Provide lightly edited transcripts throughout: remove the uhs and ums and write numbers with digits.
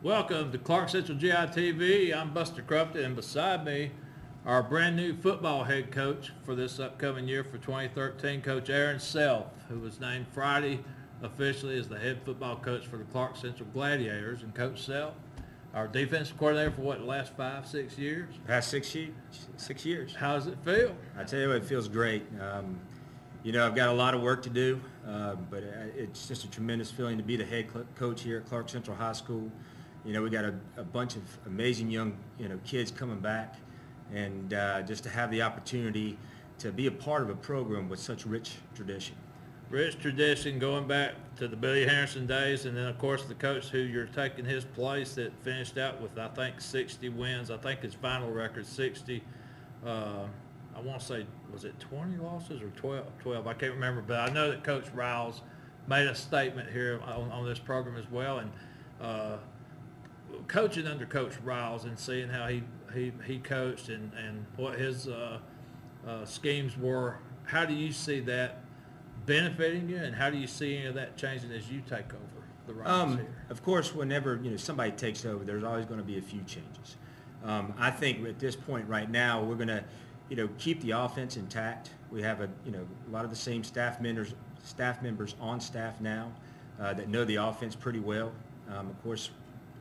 Welcome to Clarke Central GI TV. I'm Buster Crupton, and beside me, our brand new football head coach for this upcoming year for 2013, Coach Aaron Self, who was named Friday officially as the head football coach for the Clarke Central Gladiators. And Coach Self, our defensive coordinator for the last 5-6 years? Past 6 years. How does it feel? I tell you what, it feels great. I've got a lot of work to do, but it's just a tremendous feeling to be the head coach here at Clarke Central High School. We got a bunch of amazing young, kids coming back, and just to have the opportunity to be a part of a program with such rich tradition. Rich tradition going back to the Billy Harrison days, and then of course the coach who you're taking his place that finished out with, I think, 60 wins. I think his final record 60. I want to say, was it 20 losses or 12? I can't remember, but I know that Coach Riles made a statement here on this program as well. And coaching under Coach Riles and seeing how he coached and what his schemes were, how do you see that benefiting you, and how do you see any of that changing as you take over the reins here? Of course, whenever somebody takes over, there's always going to be a few changes. I think at this point right now, we're going to keep the offense intact. We have a lot of the same staff members on staff now that know the offense pretty well. Of course,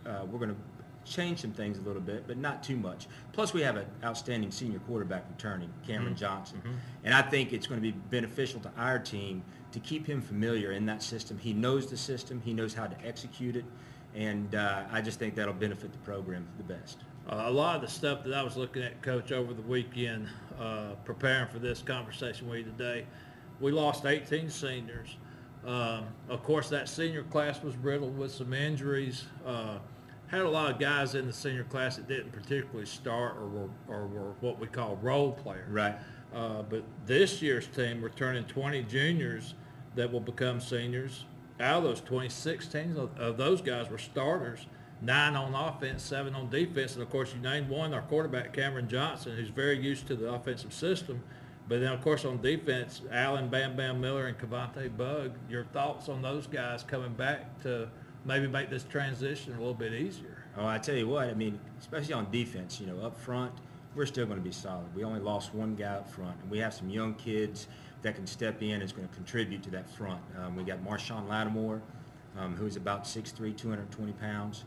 we're going to change some things a little bit, but not too much. Plus, we have an outstanding senior quarterback returning, Cameron Johnson. And I think it's going to be beneficial to our team to keep him familiar in that system. He knows the system. He knows how to execute it. And I just think that'll benefit the program the best. A lot of the stuff that I was looking at, Coach, over the weekend, preparing for this conversation with you today, we lost 18 seniors. Of course, that senior class was riddled with some injuries. Had a lot of guys in the senior class that didn't particularly start or were what we call role players. Right. But this year's team, we're turning 20 juniors that will become seniors. Out of those 16 of those guys were starters. 9 on offense, 7 on defense, and of course you named one, our quarterback Cameron Johnson, who's very used to the offensive system. But then of course on defense, Allen Bam Bam Miller and Cavante Bug. Your thoughts on those guys coming back to maybe make this transition a little bit easier? Oh, I tell you what, especially on defense, up front, we're still going to be solid. We only lost one guy up front, and we have some young kids that can step in and is going to contribute to that front. We got Marshawn Lattimore, who's about 6'3", 220 pounds.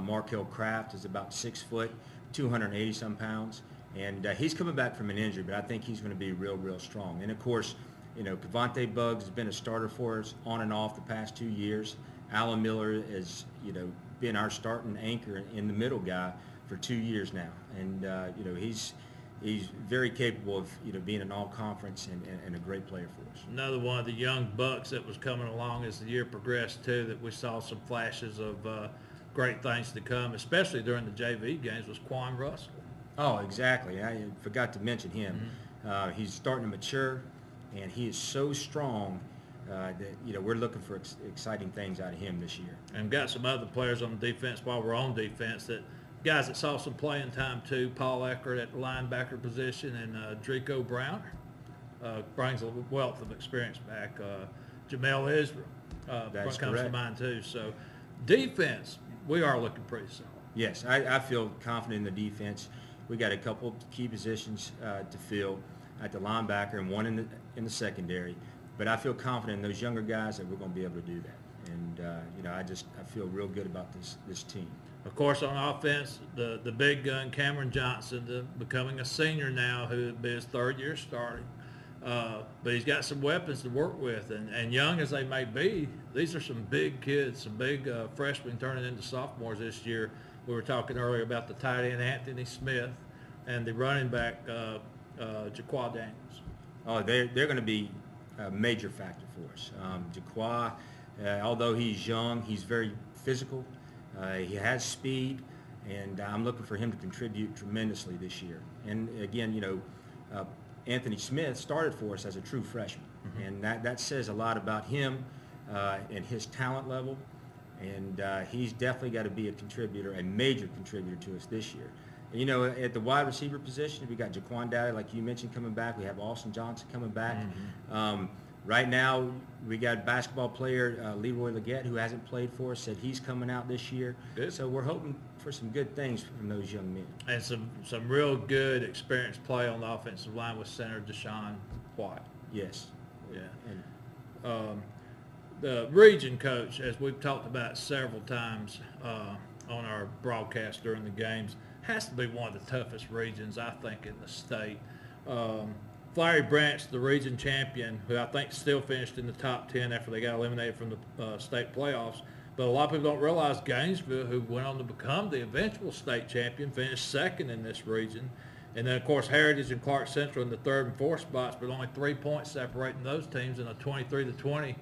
Markel Kraft is about 6 foot, 280 some pounds, and he's coming back from an injury, but I think he's going to be real strong. And of course, Cavante Buggs has been a starter for us on and off the past 2 years. Allen Miller has been our starting anchor in the middle guy for 2 years now, and he's very capable of being an all-conference and a great player for us. Another one of the young bucks that was coming along as the year progressed too, that we saw some flashes of great things to come, especially during the JV games, was Quan Russell. Oh, exactly. I forgot to mention him. He's starting to mature, and he is so strong that we're looking for exciting things out of him this year. And got some other players on defense while we're on defense, that guys that saw some playing time too. Paul Eckert at the linebacker position, and Drico Brown brings a wealth of experience back. Jamel Israel That's comes correct. to mind too. So defense, we are looking pretty solid. Yes, I feel confident in the defense. We got a couple key positions to fill at the linebacker and one in the secondary. But I feel confident in those younger guys that we're going to be able to do that. And I feel real good about this team. Of course, on offense, the big gun Cameron Johnson, becoming a senior now, who would be his 3rd year starting. But he's got some weapons to work with, and young as they may be, these are some big kids, some big freshmen turning into sophomores this year. We were talking earlier about the tight end Anthony Smith and the running back Jaquan Daniels. Oh, they're going to be a major factor for us. Jaquan, although he's young, he's very physical. He has speed, and I'm looking for him to contribute tremendously this year. And again, Anthony Smith started for us as a true freshman, and that says a lot about him and his talent level. And he's definitely got to be a major contributor to us this year. And, at the wide receiver position, we got Jaquan Dowdy, like you mentioned, coming back. We have Austin Johnson coming back. Right now, we got basketball player Leroy Leggett, who hasn't played for us, said he's coming out this year. Good. So we're hoping for some good things from those young men. And some real good experienced play on the offensive line with center Deshaun White. Yes. Yeah. And The region coach, as we've talked about several times on our broadcast during the games, has to be one of the toughest regions, I think, in the state. Flowery Branch, the region champion, who I think still finished in the top 10 after they got eliminated from the state playoffs. But a lot of people don't realize Gainesville, who went on to become the eventual state champion, finished second in this region. And then, of course, Heritage and Clarke Central in the third and fourth spots, but only 3 points separating those teams in a 23-20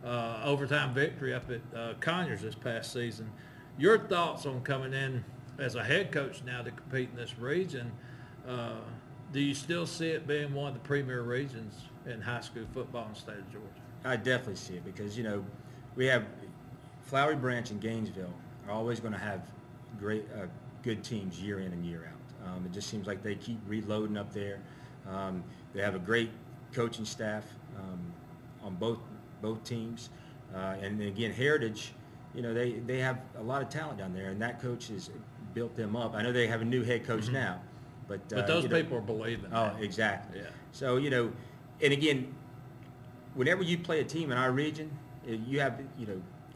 overtime victory up at Conyers this past season. Your thoughts on coming in as a head coach now to compete in this region? Do you still see it being one of the premier regions in high school football in the state of Georgia? I definitely see it because, we have Flowery Branch and Gainesville are always going to have great, good teams year in and year out. It just seems like they keep reloading up there. They have a great coaching staff on both teams. And again, Heritage, they have a lot of talent down there, and that coach has built them up. I know they have a new head coach now. But those people are believing. Oh, exactly. Yeah. So, and again, whenever you play a team in our region, you have,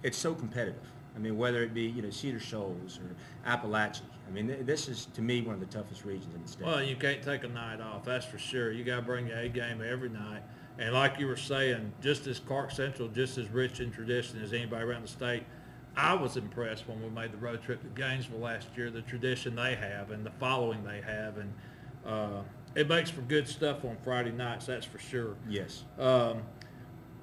it's so competitive. I mean, whether it be, Cedar Shoals or Appalachia. I mean, this is, to me, one of the toughest regions in the state. Well, you can't take a night off, that's for sure. You got to bring your A game every night. And like you were saying, just as Clarke Central, just as rich in tradition as anybody around the state, I was impressed when we made the road trip to Gainesville last year, the tradition they have and the following they have. And it makes for good stuff on Friday nights, that's for sure. Yes.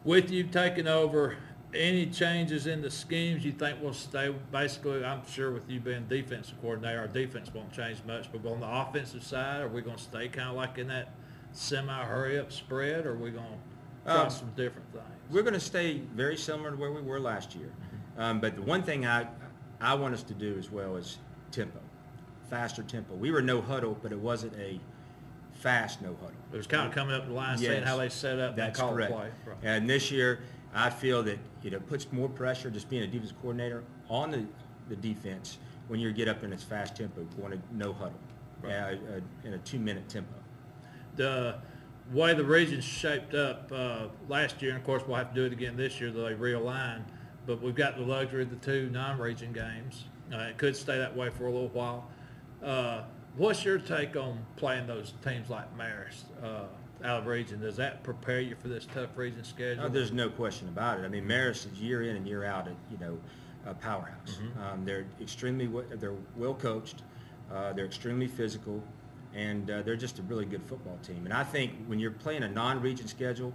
With you taking over, any changes in the schemes you think will stay? Basically, I'm sure with you being defensive coordinator, our defense won't change much. But on the offensive side, are we going to stay kind of like in that semi-hurry-up spread, or are we going to try some different things? We're going to stay very similar to where we were last year. But the one thing I want us to do as well is tempo, faster tempo. We were no huddle, but it wasn't a fast no huddle. It was kind of coming up the line, seeing how they set up and call the play. Right. And this year, I feel that puts more pressure, just being a defensive coordinator, on the defense when you get up in its fast tempo, going to no huddle, right, in a 2-minute tempo. The way the region's shaped up last year, and of course we'll have to do it again this year, they realign. But we've got the luxury of the 2 non-region games. It could stay that way for a little while. What's your take on playing those teams like Marist out of region? Does that prepare you for this tough region schedule? Oh, there's no question about it. I mean, Marist is year in and year out a powerhouse. They're they're well coached. They're extremely physical, and they're just a really good football team. And I think when you're playing a non-region schedule,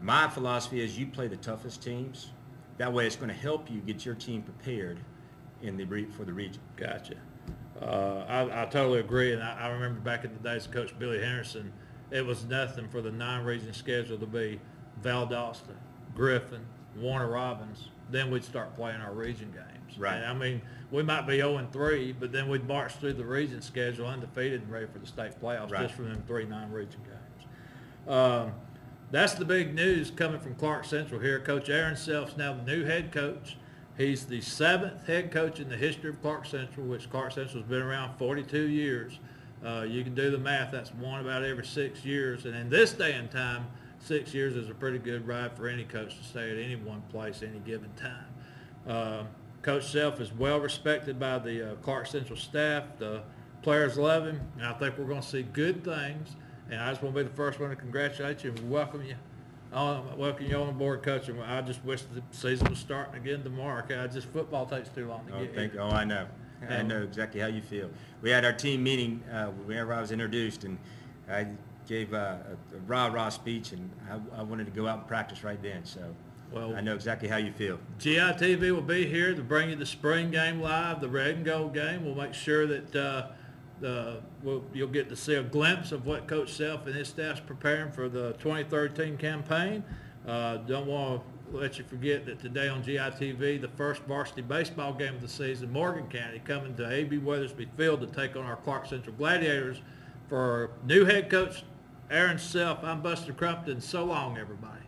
my philosophy is you play the toughest teams. That way, it's going to help you get your team prepared for the region. Gotcha. I totally agree, and I remember back in the days of Coach Billy Henderson, it was nothing for the non-region schedule to be Valdosta, Griffin, Warner Robins. Then we'd start playing our region games. Right. And, I mean, we might be 0-3, but then we'd march through the region schedule undefeated and ready for the state playoffs, right, just from them 3 non-region games. That's the big news coming from Clarke Central here. Coach Aaron Self's now the new head coach. He's the 7th head coach in the history of Clarke Central, which Clarke Central's been around 42 years. You can do the math. That's one about every 6 years. And in this day and time, 6 years is a pretty good ride for any coach to stay at any one place any given time. Coach Self is well respected by the Clarke Central staff. The players love him, and I think we're going to see good things. And I just want to be the first one to congratulate you and welcome you on board, Coach. And I just wish the season was starting again tomorrow. Football takes too long to get here. Oh, I know. I know exactly how you feel. We had our team meeting whenever I was introduced, and I gave a rah-rah speech, and I wanted to go out and practice right then. So I know exactly how you feel. GITV will be here to bring you the spring game live, the red and gold game. We'll make sure that you'll get to see a glimpse of what Coach Self and his staff's preparing for the 2013 campaign. Don't want to let you forget that today on GITV, the first varsity baseball game of the season, Morgan County coming to A.B. Weathersby Field to take on our Clarke Central Gladiators. For new head coach Aaron Self, I'm Buster Crumpton. So long, everybody.